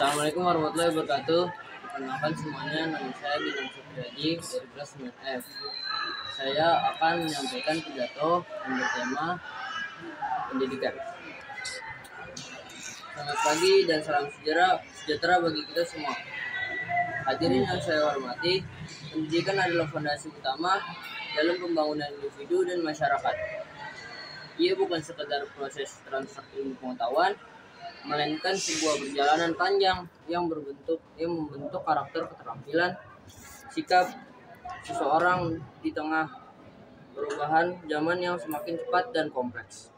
Assalamualaikum warahmatullahi wabarakatuh. Perkenalkan semuanya, nama saya Bintang Supriyaji dari kelas 9F. Saya akan menyampaikan pidato yang bertema pendidikan. Selamat pagi dan salam sejahtera bagi kita semua. Hadirin yang saya hormati, pendidikan adalah fondasi utama dalam pembangunan individu dan masyarakat. Ia bukan sekedar proses transfer ilmu pengetahuan, melainkan sebuah perjalanan panjang yang membentuk karakter, keterampilan, sikap seseorang di tengah perubahan zaman yang semakin cepat dan kompleks.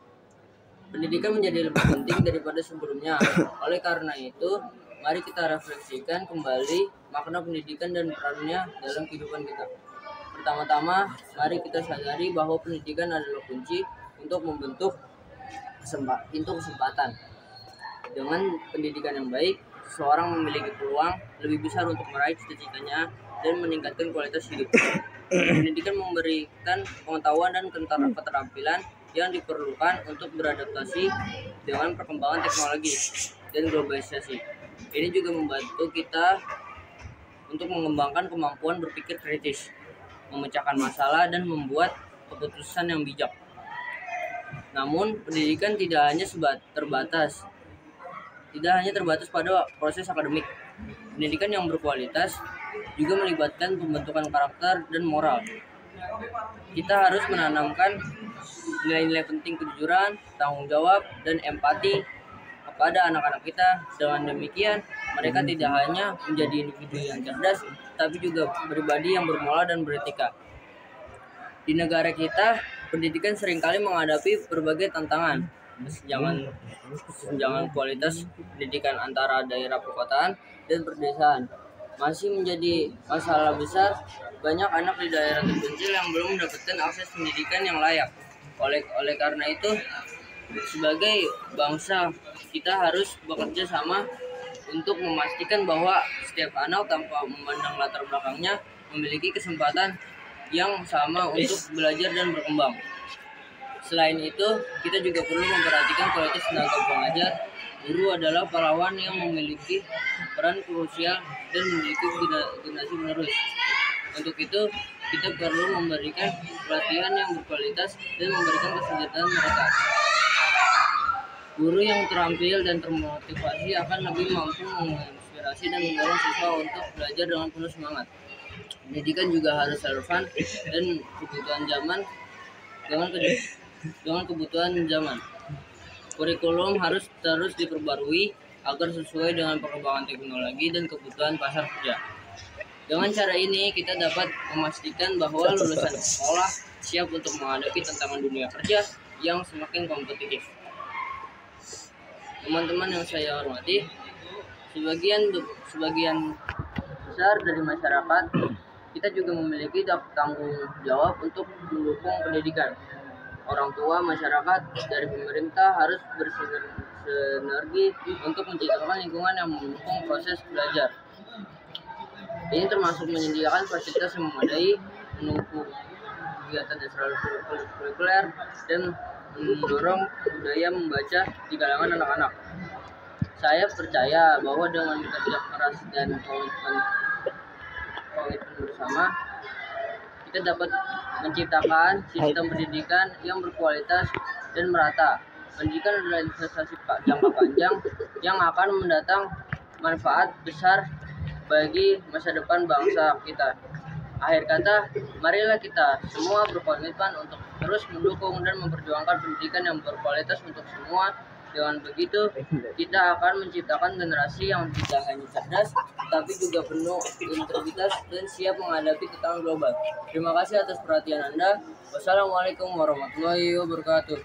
Pendidikan menjadi lebih penting daripada sebelumnya. Oleh karena itu, mari kita refleksikan kembali makna pendidikan dan perannya dalam kehidupan kita. Pertama-tama, mari kita sadari bahwa pendidikan adalah kunci untuk membentuk pintu kesempatan. Dengan pendidikan yang baik, seseorang memiliki peluang lebih besar untuk meraih cita-citanya dan meningkatkan kualitas hidup. Pendidikan memberikan pengetahuan dan keterampilan yang diperlukan untuk beradaptasi dengan perkembangan teknologi dan globalisasi. Ini juga membantu kita untuk mengembangkan kemampuan berpikir kritis, memecahkan masalah, dan membuat keputusan yang bijak. Namun, pendidikan tidak hanya terbatas pada proses akademik. Pendidikan yang berkualitas juga melibatkan pembentukan karakter dan moral. Kita harus menanamkan nilai-nilai penting kejujuran, tanggung jawab, dan empati kepada anak-anak kita. Dengan demikian, mereka tidak hanya menjadi individu yang cerdas, tapi juga pribadi yang bermoral dan beretika. Di negara kita, pendidikan seringkali menghadapi berbagai tantangan. Kesenjangan kualitas pendidikan antara daerah perkotaan dan pedesaan masih menjadi masalah besar. Banyak anak di daerah terpencil yang belum mendapatkan akses pendidikan yang layak. Oleh karena itu, sebagai bangsa, kita harus bekerja sama untuk memastikan bahwa setiap anak tanpa memandang latar belakangnya memiliki kesempatan yang sama untuk belajar dan berkembang. Selain itu, kita juga perlu memperhatikan kualitas tenaga pengajar. Guru adalah pahlawan yang memiliki peran krusial dan memiliki generasi penerus. Untuk itu, kita perlu memberikan pelatihan yang berkualitas dan memberikan kesejahteraan mereka. Guru yang terampil dan termotivasi akan lebih mampu menginspirasi dan mendorong siswa untuk belajar dengan penuh semangat. Pendidikan juga harus relevan dan dengan kebutuhan zaman. Kurikulum harus terus diperbarui agar sesuai dengan perkembangan teknologi dan kebutuhan pasar kerja. Dengan cara ini, kita dapat memastikan bahwa lulusan sekolah siap untuk menghadapi tantangan dunia kerja yang semakin kompetitif. Teman-teman yang saya hormati, sebagian besar dari masyarakat kita juga memiliki tanggung jawab untuk mendukung pendidikan. Orang tua, masyarakat, dari pemerintah harus bersinergi untuk menciptakan lingkungan yang mendukung proses belajar. Ini termasuk menyediakan fasilitas yang memadai, mendukung kegiatan ekstrakurikuler, dan mendorong budaya membaca di kalangan anak-anak. Saya percaya bahwa dengan kerja keras dan komitmen bersama, kita dapat menciptakan sistem pendidikan yang berkualitas dan merata. Pendidikan adalah investasi jangka panjang yang akan mendatang manfaat besar bagi masa depan bangsa kita. Akhir kata, marilah kita semua berkomitmen untuk terus mendukung dan memperjuangkan pendidikan yang berkualitas untuk semua. Dengan begitu, kita akan menciptakan generasi yang tidak hanya cerdas, tapi juga penuh integritas dan siap menghadapi tantangan global. Terima kasih atas perhatian Anda. Wassalamualaikum warahmatullahi wabarakatuh.